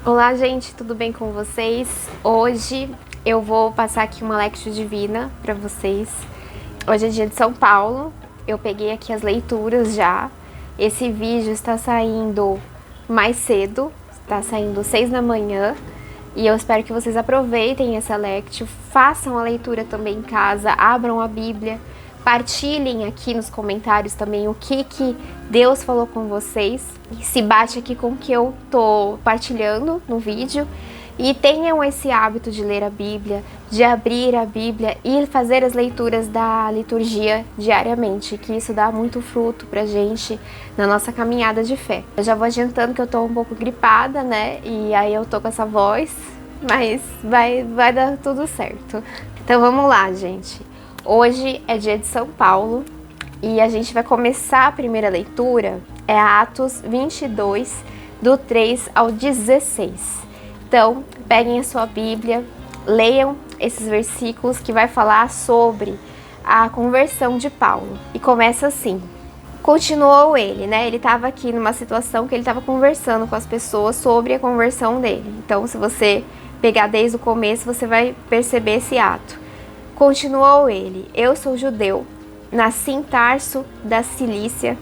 Olá, gente, tudo bem com vocês? Hoje eu vou passar aqui uma Lectio Divina para vocês. Hoje é dia de São Paulo, eu peguei aqui as leituras já. Esse vídeo está saindo mais cedo, está saindo 6 da manhã. E eu espero que vocês aproveitem essa Lectio, façam a leitura também em casa, abram a Bíblia. Partilhem aqui nos comentários também o que Deus falou com vocês. Se bate aqui com o que eu tô partilhando no vídeo. E tenham esse hábito de ler a Bíblia, de abrir a Bíblia e fazer as leituras da liturgia diariamente, que isso dá muito fruto pra gente na nossa caminhada de fé. Eu já vou adiantando que eu tô um pouco gripada, né? E aí eu tô com essa voz, mas vai dar tudo certo. Então vamos lá, gente. Hoje é dia de São Paulo e a gente vai começar a primeira leitura, é Atos 22, do 3 ao 16. Então, peguem a sua Bíblia, leiam esses versículos que vai falar sobre a conversão de Paulo. E começa assim: continuou ele, né? Ele estava aqui numa situação que ele estava conversando com as pessoas sobre a conversão dele. Então, se você pegar desde o começo, você vai perceber esse ato. Continuou ele: eu sou judeu, nasci em Tarso da Cilícia,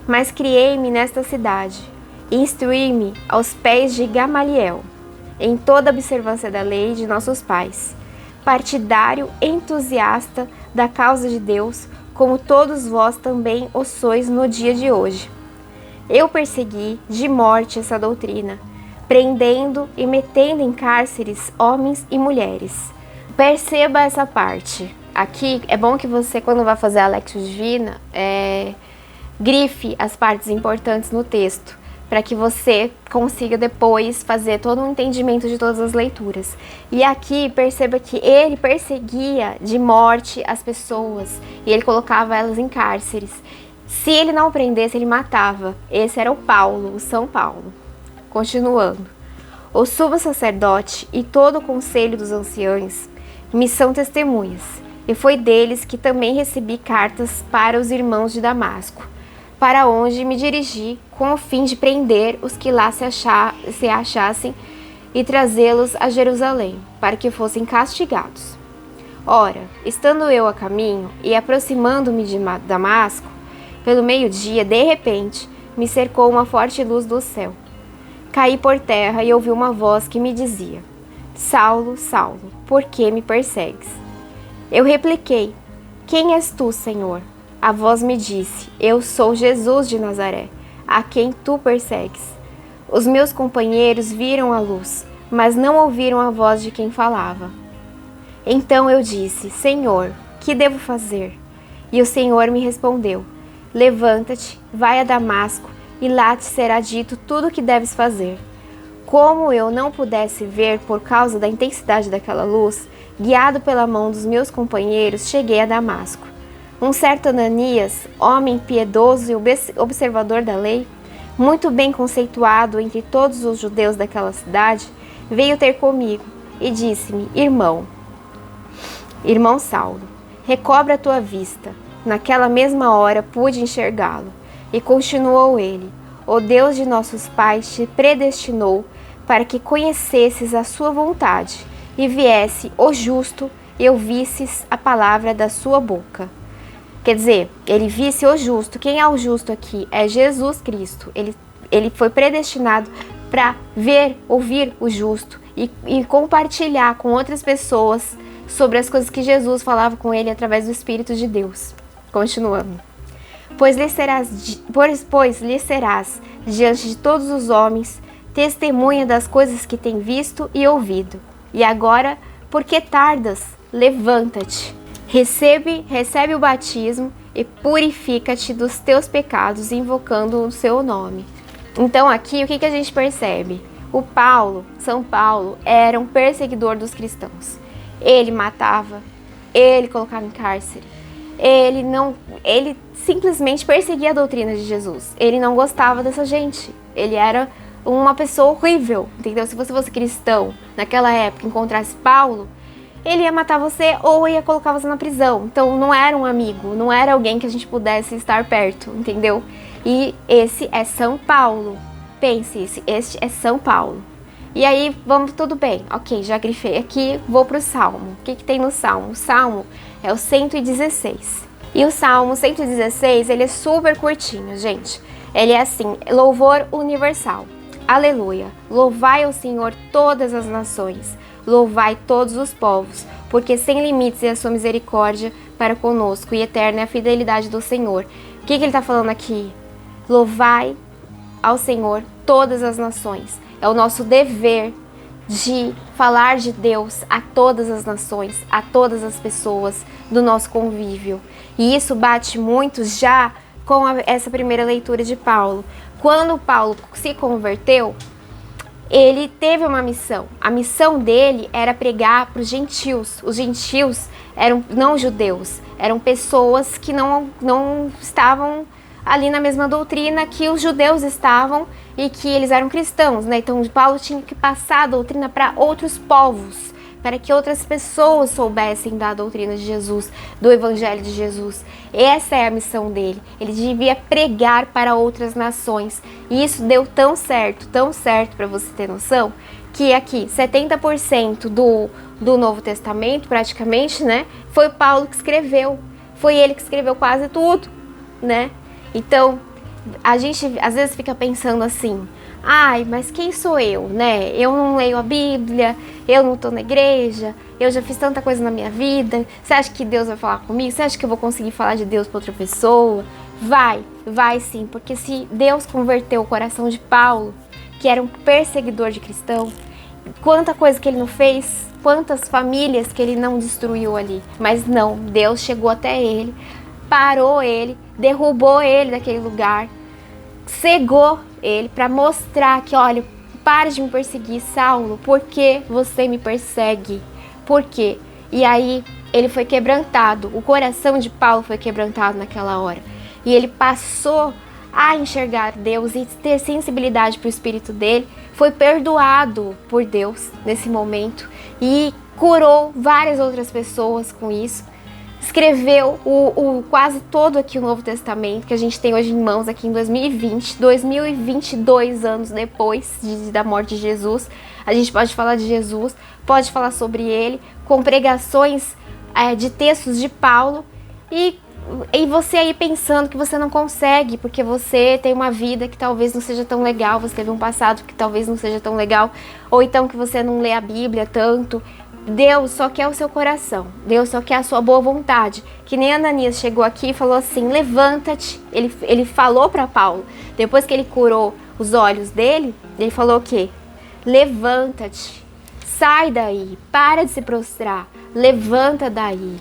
mas criei-me nesta cidade. Instruí-me aos pés de Gamaliel, em toda a observância da lei de nossos pais. Partidário entusiasta da causa de Deus, como todos vós também o sois no dia de hoje. Eu persegui de morte essa doutrina, prendendo e metendo em cárceres homens e mulheres. Perceba essa parte. Aqui é bom que você, quando vai fazer a Lectio Divina, grife as partes importantes no texto, para que você consiga depois fazer todo um entendimento de todas as leituras. E aqui perceba que ele perseguia de morte as pessoas e ele colocava elas em cárceres. Se ele não prendesse, ele matava. Esse era o Paulo, o São Paulo. Continuando. O sumo sacerdote e todo o conselho dos anciãos me são testemunhas, e foi deles que também recebi cartas para os irmãos de Damasco, para onde me dirigi com o fim de prender os que lá se achassem e trazê-los a Jerusalém, para que fossem castigados. Ora, estando eu a caminho e aproximando-me de Damasco, pelo meio-dia, de repente, me cercou uma forte luz do céu. Caí por terra e ouvi uma voz que me dizia: Saulo, Saulo, por que me persegues? Eu repliquei: Quem és tu, Senhor? A voz me disse: Eu sou Jesus de Nazaré, a quem tu persegues. Os meus companheiros viram a luz, mas não ouviram a voz de quem falava. Então eu disse: Senhor, que devo fazer? E o Senhor me respondeu: Levanta-te, vai a Damasco, e lá te será dito tudo o que deves fazer. Como eu não pudesse ver por causa da intensidade daquela luz, guiado pela mão dos meus companheiros, cheguei a Damasco. Um certo Ananias, homem piedoso e observador da lei, muito bem conceituado entre todos os judeus daquela cidade, veio ter comigo e disse-me: Irmão Saulo, recobra a tua vista. Naquela mesma hora pude enxergá-lo. E continuou ele: O Deus de nossos pais te predestinou para que conhecesses a sua vontade, e viesse o justo e ouvisses a palavra da sua boca. Quer dizer, ele visse o justo. Quem é o justo aqui? É Jesus Cristo. Ele foi predestinado para ver, ouvir o justo e compartilhar com outras pessoas sobre as coisas que Jesus falava com ele através do Espírito de Deus. Continuando. Pois lhe serás diante de todos os homens testemunha das coisas que tem visto e ouvido. E agora, por que tardas? Levanta-te, recebe o batismo e purifica-te dos teus pecados, invocando o seu nome. Então aqui, o que a gente percebe? O São Paulo, era um perseguidor dos cristãos. Ele matava, ele colocava em cárcere, ele simplesmente perseguia a doutrina de Jesus. Ele não gostava dessa gente. Ele era uma pessoa horrível, entendeu? Se você fosse cristão naquela época, encontrasse Paulo, ele ia matar você ou ia colocar você na prisão. Então não era um amigo, não era alguém que a gente pudesse estar perto, entendeu? E esse é São Paulo. Pense, este é São Paulo. E aí, vamos, tudo bem. Ok, já grifei aqui, vou pro Salmo. O que tem no Salmo? O Salmo é o 116. E o Salmo 116, ele é super curtinho, gente. Ele é assim, louvor universal. Aleluia. Louvai ao Senhor todas as nações. Louvai todos os povos, porque sem limites é a sua misericórdia para conosco e eterna é a fidelidade do Senhor. O que ele está falando aqui? Louvai ao Senhor todas as nações. É o nosso dever de falar de Deus a todas as nações, a todas as pessoas do nosso convívio. E isso bate muito já com essa primeira leitura de Paulo. Quando Paulo se converteu, ele teve uma missão. A missão dele era pregar para os gentios. Os gentios eram não judeus, eram pessoas que não estavam ali na mesma doutrina que os judeus estavam e que eles eram cristãos, né? Então Paulo tinha que passar a doutrina para outros povos, para que outras pessoas soubessem da doutrina de Jesus, do evangelho de Jesus. Essa é a missão dele. Ele devia pregar para outras nações. E isso deu tão certo para você ter noção, que aqui 70% do Novo Testamento, praticamente, né, foi Paulo que escreveu. Foi ele que escreveu quase tudo, né? Então, a gente às vezes fica pensando assim, ai, mas quem sou eu, né? Eu não leio a Bíblia, eu não tô na igreja, eu já fiz tanta coisa na minha vida, você acha que Deus vai falar comigo? Você acha que eu vou conseguir falar de Deus para outra pessoa? Vai sim, porque se Deus converteu o coração de Paulo, que era um perseguidor de cristão, quanta coisa que ele não fez, quantas famílias que ele não destruiu ali, mas não, Deus chegou até ele, parou ele, derrubou ele daquele lugar, cegou ele para mostrar que, olha, para de me perseguir, Saulo, por que você me persegue? Por quê? E aí ele foi quebrantado, o coração de Paulo foi quebrantado naquela hora. E ele passou a enxergar Deus e ter sensibilidade para o espírito dele, foi perdoado por Deus nesse momento e curou várias outras pessoas com isso. Escreveu quase todo aqui o Novo Testamento, que a gente tem hoje em mãos aqui em 2022 anos depois da morte de Jesus. A gente pode falar de Jesus, pode falar sobre ele, com pregações de textos de Paulo. E você aí pensando que você não consegue, porque você tem uma vida que talvez não seja tão legal, você teve um passado que talvez não seja tão legal, ou então que você não lê a Bíblia tanto. Deus só quer o seu coração, Deus só quer a sua boa vontade. Que nem Ananias chegou aqui e falou assim, levanta-te. Ele falou para Paulo, depois que ele curou os olhos dele, ele falou o quê? Levanta-te, sai daí, para de se prostrar, levanta daí,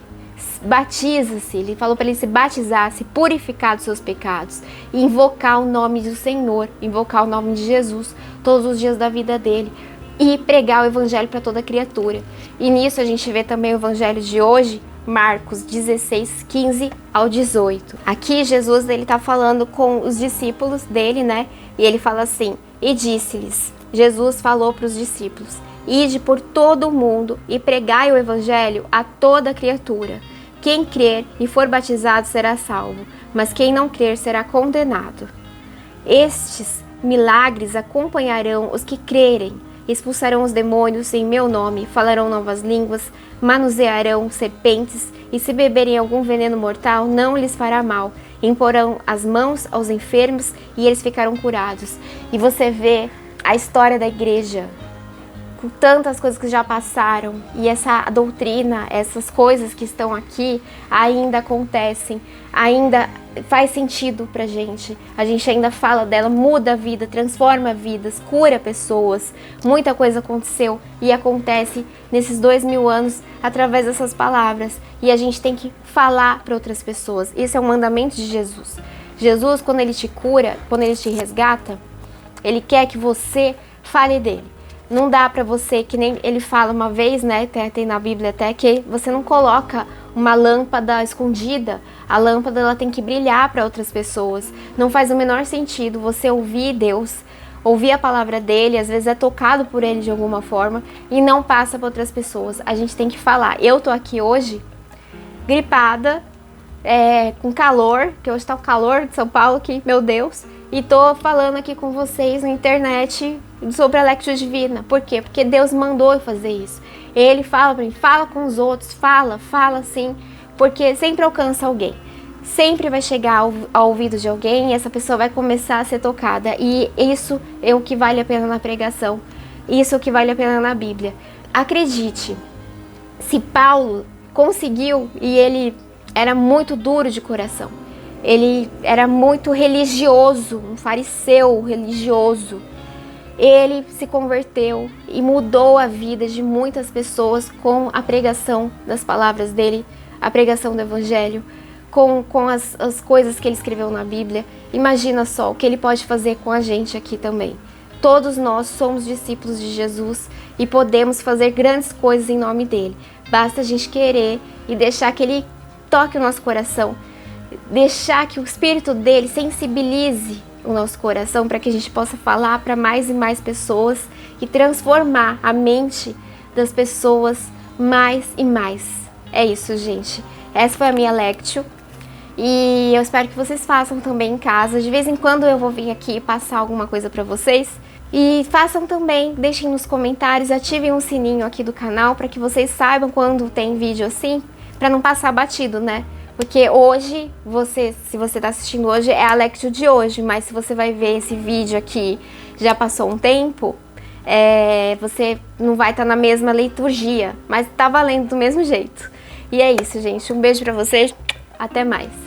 batiza-se. Ele falou para ele se batizar, se purificar dos seus pecados, e invocar o nome do Senhor, invocar o nome de Jesus todos os dias da vida dele. E pregar o evangelho para toda criatura. E nisso a gente vê também o evangelho de hoje, Marcos 16, 15 ao 18. Aqui Jesus está falando com os discípulos dele, né? E ele fala assim, e disse-lhes, Jesus falou para os discípulos, ide por todo o mundo e pregai o evangelho a toda criatura. Quem crer e for batizado será salvo, mas quem não crer será condenado. Estes milagres acompanharão os que crerem. Expulsarão os demônios em meu nome, falarão novas línguas, manusearão serpentes, e se beberem algum veneno mortal, não lhes fará mal. Imporão as mãos aos enfermos e eles ficarão curados. E você vê a história da igreja, com tantas coisas que já passaram, e essa doutrina, essas coisas que estão aqui, ainda acontecem, ainda faz sentido pra gente. A gente ainda fala dela, muda a vida, transforma vidas, cura pessoas. Muita coisa aconteceu e acontece nesses 2000 anos através dessas palavras. E a gente tem que falar para outras pessoas. Esse é um mandamento de Jesus. Jesus, quando ele te cura, quando ele te resgata, ele quer que você fale dele. Não dá pra você, que nem ele fala uma vez, né, tem na Bíblia até, que você não coloca uma lâmpada escondida. A lâmpada ela tem que brilhar para outras pessoas. Não faz o menor sentido você ouvir Deus, ouvir a palavra dele, às vezes é tocado por ele de alguma forma e não passa para outras pessoas. A gente tem que falar. Eu tô aqui hoje gripada, com calor, que hoje tá o calor de São Paulo, que, meu Deus, e tô falando aqui com vocês na internet sobre a Lectio Divina. Por quê? Porque Deus mandou eu fazer isso. Ele fala pra mim, fala com os outros, fala sim, porque sempre alcança alguém. Sempre vai chegar ao ouvido de alguém e essa pessoa vai começar a ser tocada. E isso é o que vale a pena na pregação. Isso é o que vale a pena na Bíblia. Acredite, se Paulo conseguiu, e ele era muito duro de coração, ele era muito religioso, um fariseu religioso, ele se converteu e mudou a vida de muitas pessoas com a pregação das palavras dele, a pregação do Evangelho, com as coisas que ele escreveu na Bíblia. Imagina só o que ele pode fazer com a gente aqui também. Todos nós somos discípulos de Jesus e podemos fazer grandes coisas em nome dele. Basta a gente querer e deixar que ele toque o nosso coração, deixar que o Espírito dele sensibilize o nosso coração para que a gente possa falar para mais e mais pessoas e transformar a mente das pessoas mais e mais. É isso, gente. Essa foi a minha Lectio. E eu espero que vocês façam também em casa. De vez em quando eu vou vir aqui passar alguma coisa para vocês. E façam também, deixem nos comentários, ativem o sininho aqui do canal para que vocês saibam quando tem vídeo assim, para não passar batido, né? Porque hoje, se você está assistindo hoje, é a Lectio de hoje, mas se você vai ver esse vídeo aqui, já passou um tempo, você não vai estar na mesma liturgia, mas tá valendo do mesmo jeito. E é isso, gente. Um beijo para vocês, até mais.